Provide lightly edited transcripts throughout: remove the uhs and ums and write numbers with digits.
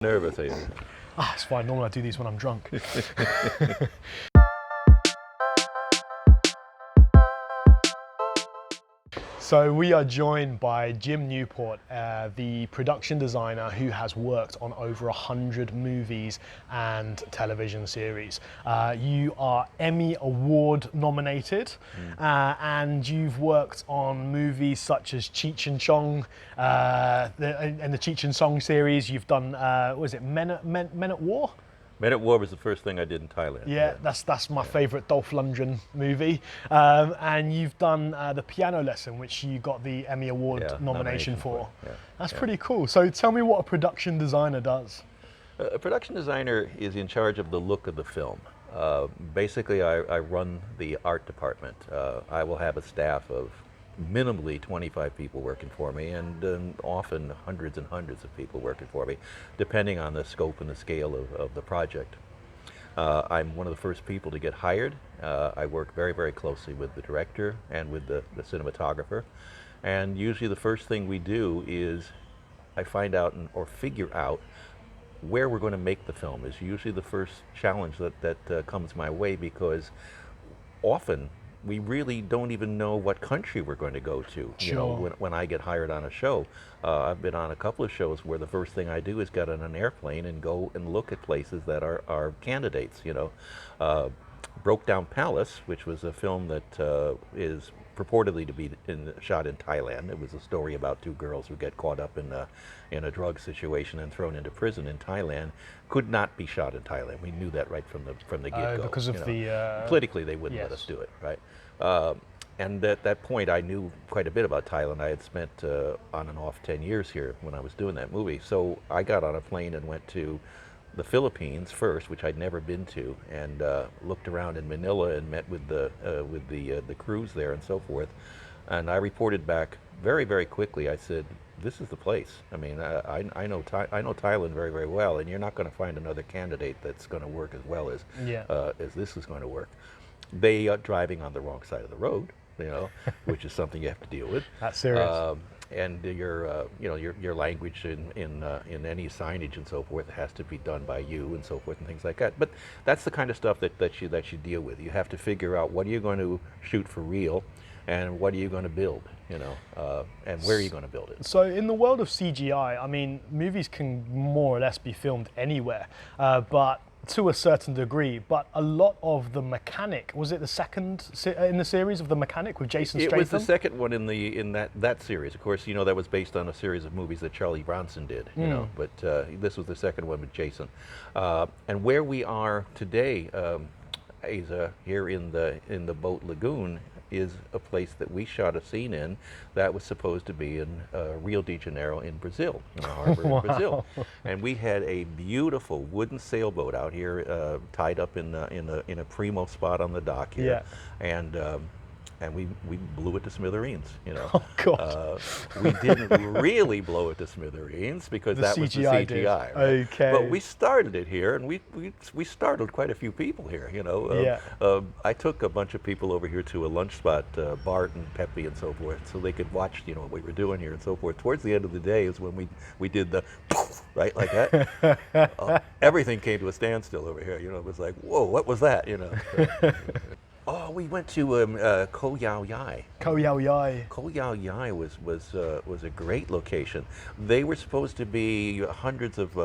Nervous, are you? Ah, it's fine. Normally I do these when I'm drunk. So we are joined by Jim Newport, the production designer who has worked on over 100 movies and television series. You are Emmy Award nominated, and you've worked on movies such as Cheech and Chong, and the Cheech and Chong series. You've done, what is it, Men at War? Men at War was the first thing I did in Thailand. Yeah, that's my favourite Dolph Lundgren movie. And you've done The Piano Lesson, which you got the Emmy Award nomination for. Yeah. That's pretty cool. So tell me what a production designer does. A production designer is in charge of the look of the film. Basically, I run the art department. I will have a staff of minimally 25 people working for me, and often hundreds and hundreds of people working for me, depending on the scope and the scale of the project. I'm one of the first people to get hired. I work very, very closely with the director and with the cinematographer. And usually the first thing we do is I find out or figure out where we're going to make the film. Is usually the first challenge that comes my way, because often we really don't even know what country we're going to go to. Sure. You know, when I get hired on a show, I've been on a couple of shows where the first thing I do is get on an airplane and go and look at places that are candidates. You know, Brokedown Palace, which was a film that is purportedly to be shot in Thailand. It was a story about two girls who get caught up in a drug situation and thrown into prison in Thailand. Could not be shot in Thailand. We knew that right from the get-go. Because of the politically, they wouldn't let us do it, right? And at that point, I knew quite a bit about Thailand. I had spent on and off 10 years here when I was doing that movie. So I got on a plane and went to the Philippines first, which I'd never been to, and looked around in Manila and met with the crews there and so forth. And I reported back very, very quickly. I said, "This is the place. I mean, I know Thailand very, very well, and you're not going to find another candidate that's going to work as well as this is going to work." They are driving on the wrong side of the road, you know, which is something you have to deal with. That's serious. And your language in any signage and so forth has to be done by you and so forth and things like that. But that's the kind of stuff that you deal with. You have to figure out what are you going to shoot for real, and what are you going to build, you know, and where are you going to build it. So in the world of CGI, I mean, movies can more or less be filmed anywhere, but to a certain degree, but a lot of the mechanic, was it the second in the series of The Mechanic with Jason Statham? It was the second one in that series. Of course, you know, that was based on a series of movies that Charlie Bronson did, you know, but this was the second one with Jason. And where we are today, Asa, here in the Boat Lagoon, is a place that we shot a scene in that was supposed to be in Rio de Janeiro in Brazil, in a harbor in Brazil. And we had a beautiful wooden sailboat out here, tied up in a primo spot on the dock here. Yeah. And we blew it to smithereens, you know. Oh, God. We didn't really blow it to smithereens because that was the CGI. Right? Okay. But we started it here, and we startled quite a few people here, you know. I took a bunch of people over here to a lunch spot, Bart and Pepe and so forth, so they could watch, you know, what we were doing here and so forth. Towards the end of the day is when we did the, right, like that. Everything came to a standstill over here, you know. It was like, whoa, what was that, you know. Oh, we went to Koh Yao Yai. Koh Yao Yai. Koh Yao Yai was a great location. They were supposed to be hundreds of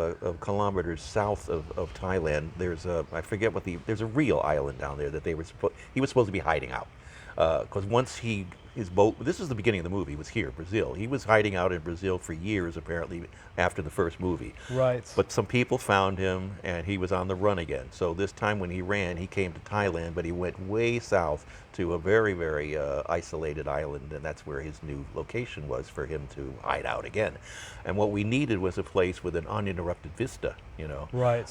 kilometers south of Thailand. There's I forget what there's a real island down there that he was supposed to be hiding out. Because once his boat, this is the beginning of the movie, was here, Brazil. He was hiding out in Brazil for years, apparently, after the first movie. Right. But some people found him, and he was on the run again. So this time when he ran, he came to Thailand, but he went way south to a very, very isolated island, and that's where his new location was for him to hide out again. And what we needed was a place with an uninterrupted vista, you know. Right.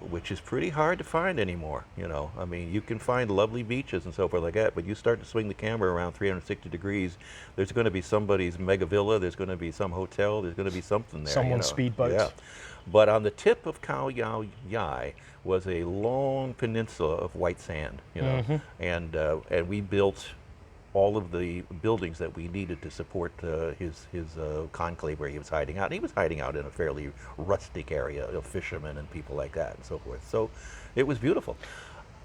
Which is pretty hard to find anymore, you know. I mean, you can find lovely beaches and so forth like that, but you start to swing the camera around 360 degrees, there's going to be somebody's mega villa, there's going to be some hotel, there's going to be something there. Someone's speedboat. Yeah. But on the tip of Koh Yao Yai was a long peninsula of white sand, you know, and we built all of the buildings that we needed to support his conclave where he was hiding out. He was hiding out in a fairly rustic area of fishermen and people like that and so forth. So it was beautiful.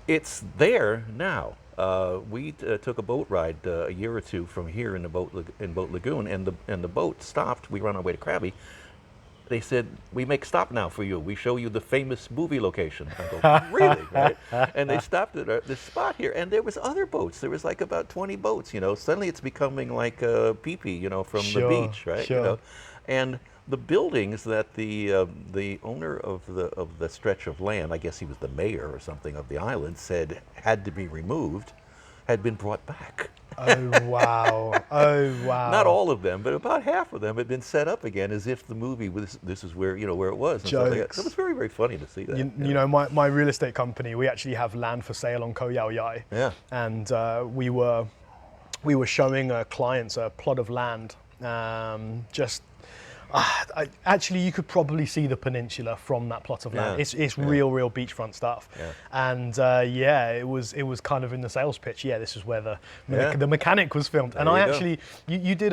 It's there now. We took a boat ride a year or two from here in the boat lagoon, and the boat stopped. We were on our way to Krabi. They said, "We make stop now for you. We show you the famous movie location." I go, "Really?" Right? And they stopped at this spot here, and there was other boats. There was like about 20 boats. Suddenly it's becoming like a pee-pee, from the beach, right? Sure. And the buildings that the owner of the stretch of land, I guess he was the mayor or something of the island, said had to be removed, had been brought back. Oh wow! Oh wow! Not all of them, but about half of them had been set up again, as if the movie was. This is where where it was. And stuff like that. So it was very, very funny to see that. You know, my real estate company, we actually have land for sale on Koh Yao Yai. Yeah. And we were showing clients a plot of land. Actually, you could probably see the peninsula from that plot of land. Yeah. It's real beachfront stuff. Yeah. And it was kind of in the sales pitch. Yeah, this is where the mechanic was filmed. There And I you go. actually, you did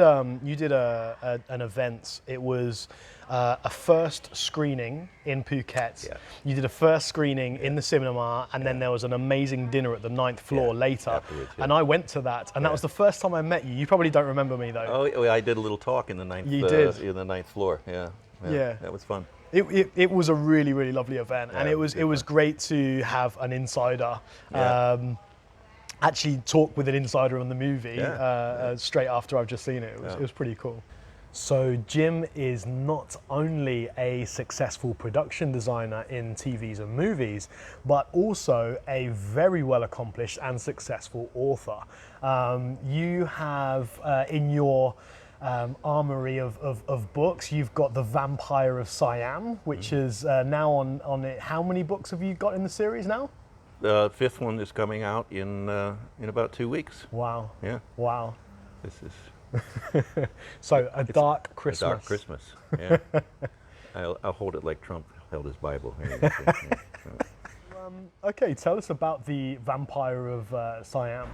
an event. It was a first screening in Phuket. Yeah. You did a first screening in the cinema, and then there was an amazing dinner at the 9th floor later. Afterwards, yeah. And I went to that, and that was the first time I met you. You probably don't remember me though. Oh, I did a little talk in the ninth. You did? In the 9th floor. Yeah. Yeah. That was fun. It was a really lovely event, and Yeah, it was great to have an insider. Actually talk with an insider on the movie straight after I've just seen it. It was pretty cool. So Jim is not only a successful production designer in TVs and movies, but also a very well accomplished and successful author. You have in your armory of books, you've got The Vampire of Siam, which is now on it. How many books have you got in the series now? The 5th one is coming out in about 2 weeks. Wow. Yeah. Wow. This is So a dark Christmas. a dark Christmas. Yeah. I'll hold it like Trump held his Bible. Yeah. Okay, tell us about The Vampire of Siam.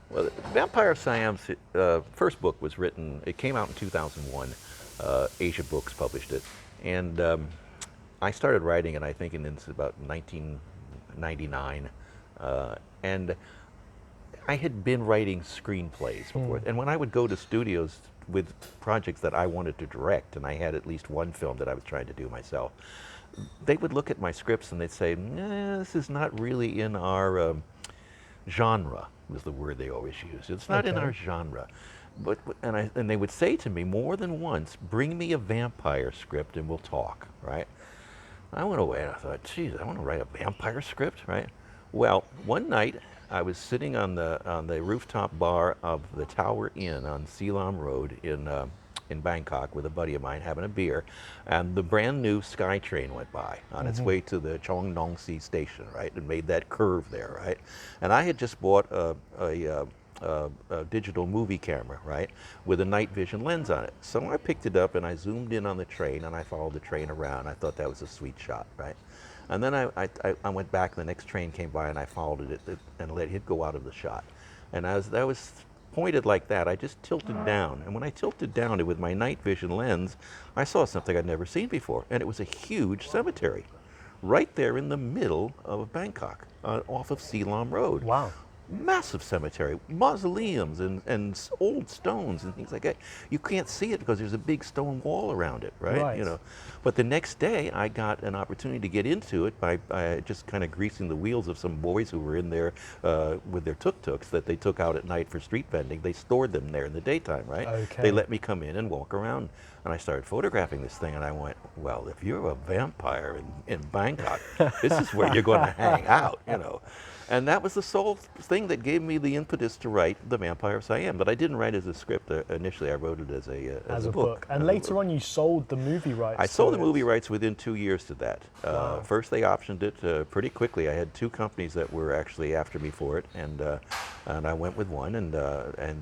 Well, Vampire of Siam's first book was written, it came out in 2001. Asia Books published it. And I started writing it, I think, in about 1999. And I had been writing screenplays before. And when I would go to studios with projects that I wanted to direct, and I had at least one film that I was trying to do myself, they would look at my scripts and they'd say, this is not really in our genre, was the word they always used. It's not in our genre. And they would say to me more than once, bring me a vampire script and we'll talk, right? I went away and I thought, geez, I want to write a vampire script, right? Well, one night I was sitting on the rooftop bar of the Tower Inn on Silam Road in Bangkok with a buddy of mine having a beer, and the brand new SkyTrain went by on its way to the Chong Nong Si station, right? It made that curve there, right? And I had just bought a digital movie camera, right, with a night vision lens on it. So I picked it up and I zoomed in on the train and I followed the train around. I thought that was a sweet shot, right? And then I went back, the next train came by and I followed it and let it go out of the shot. And as that was pointed like that, I just tilted down. And when I tilted down with my night vision lens, I saw something I'd never seen before. And it was a huge cemetery right there in the middle of Bangkok, off of Silam Road. Wow. Massive cemetery, mausoleums and old stones and things like that. You can't see it because there's a big stone wall around it, right? But the next day I got an opportunity to get into it by just kind of greasing the wheels of some boys who were in there with their tuk-tuks that they took out at night for street vending. They stored them there in the daytime, right? Okay. They let me come in and walk around, and I started photographing this thing, and I went, well, if you're a vampire in Bangkok, this is where you're going to hang out, And that was the sole thing that gave me the impetus to write The Vampire of Siam. But I didn't write it as a script initially. I wrote it as a book. And later on, you sold the movie rights. I sold the movie rights within 2 years to that. Wow. First, they optioned it pretty quickly. I had two companies that were actually after me for it, and and I went with one, and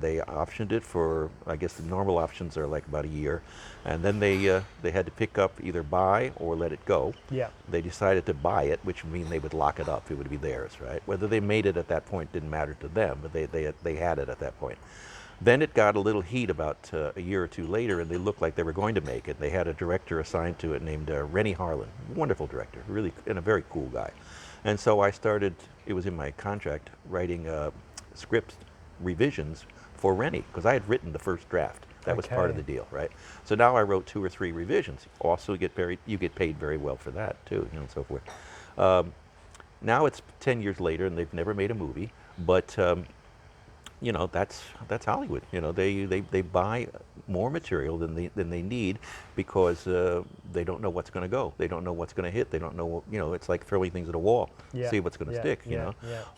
they optioned it for, I guess the normal options are like about a year, and then they had to pick up either buy or let it go. Yeah. They decided to buy it, which would mean they would lock it up. It would be theirs, right? Whether they made it at that point didn't matter to them, but they had it at that point. Then it got a little heat about a year or two later, and they looked like they were going to make it. They had a director assigned to it named Rennie Harlan, wonderful director, really, and a very cool guy. And so I started, it was in my contract, writing script revisions for Rennie, because I had written the first draft. That was part of the deal, right? So now I wrote 2 or 3 revisions. Also, you get paid very well for that too, and so forth. Now it's 10 years later, and they've never made a movie, but that's Hollywood. They buy more material than they need because they don't know what's going to go. They don't know what's going to hit. They don't know. It's like throwing things at a wall, see what's going to stick. Yeah.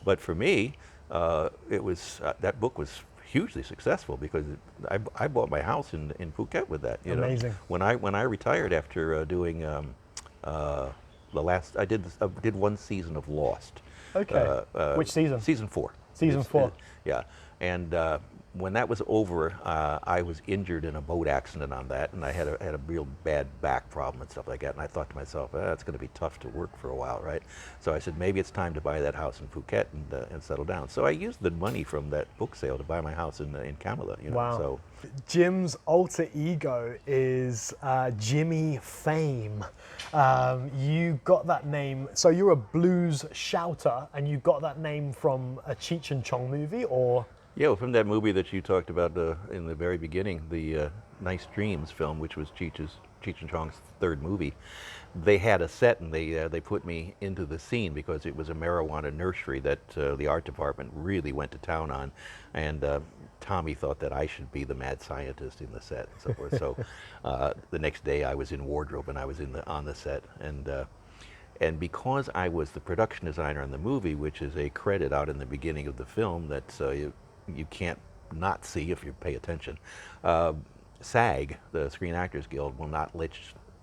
But for me, it was that book was hugely successful because I bought my house in Phuket with that. Amazing. When I retired after doing I did 1 season of Lost. Okay. Which season? Season 4. Season 4. Yeah, and when that was over, I was injured in a boat accident on that, and I had a real bad back problem and stuff like that. And I thought to myself, it's going to be tough to work for a while, right? So I said, maybe it's time to buy that house in Phuket and settle down. So I used the money from that book sale to buy my house in Kamala. Wow. So Jim's alter ego is Jimi Fame. You got that name, so you're a blues shouter, and you got that name from a Cheech and Chong movie, or? Yeah, well, from that movie that you talked about in the very beginning, the Nice Dreams film, which was Cheech and Chong's 3rd movie. They had a set, and they put me into the scene because it was a marijuana nursery that the art department really went to town on, and Tommy thought that I should be the mad scientist in the set and so forth. So the next day I was in wardrobe and I was on the set, and because I was the production designer on the movie, which is a credit out in the beginning of the film that you can't not see if you pay attention. SAG, the Screen Actors Guild, will not let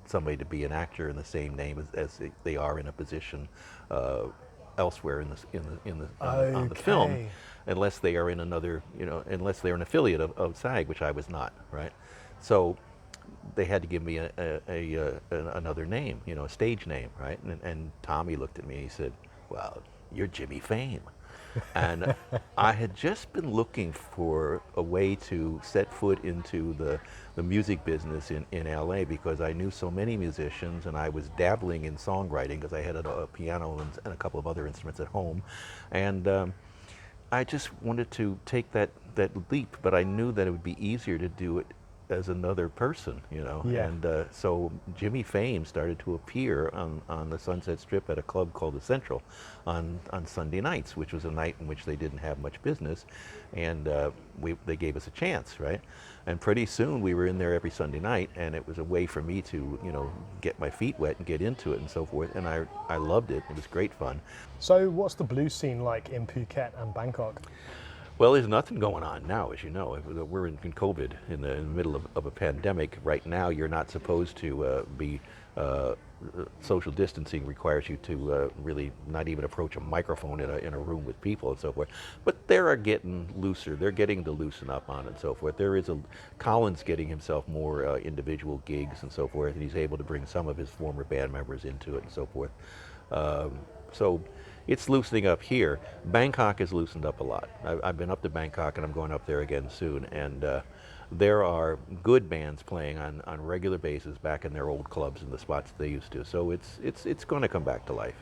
somebody to be an actor in the same name as they are in a position elsewhere on the film, unless they are in another, unless they're an affiliate of SAG, which I was not, right? So they had to give me another name, a stage name, right? And Tommy looked at me and he said, "Well, you're Jimi Fame." And I had just been looking for a way to set foot into the music business in LA because I knew so many musicians, and I was dabbling in songwriting because I had a piano and a couple of other instruments at home. And I just wanted to take that leap, but I knew that it would be easier to do it as another person, Yeah. And so Jimi Fame started to appear on the Sunset Strip at a club called the Central on Sunday nights, which was a night in which they didn't have much business, and they gave us a chance, right? And pretty soon we were in there every Sunday night, and it was a way for me to get my feet wet and get into it and so forth, and I loved it. It was great fun. So what's the blues scene like in Phuket and Bangkok? Well, there's nothing going on now, as you know. We're in COVID, in the middle of a pandemic. Right now, you're not supposed to be, social distancing requires you to really not even approach a microphone in a room with people and so forth. But they are getting looser. They're getting to loosen up on it and so forth. Colin's getting himself more individual gigs and so forth, and he's able to bring some of his former band members into it and so forth. So it's loosening up here. Bangkok has loosened up a lot. I've been up to Bangkok, and I'm going up there again soon. And there are good bands playing on a regular basis back in their old clubs and the spots they used to. So it's going to come back to life,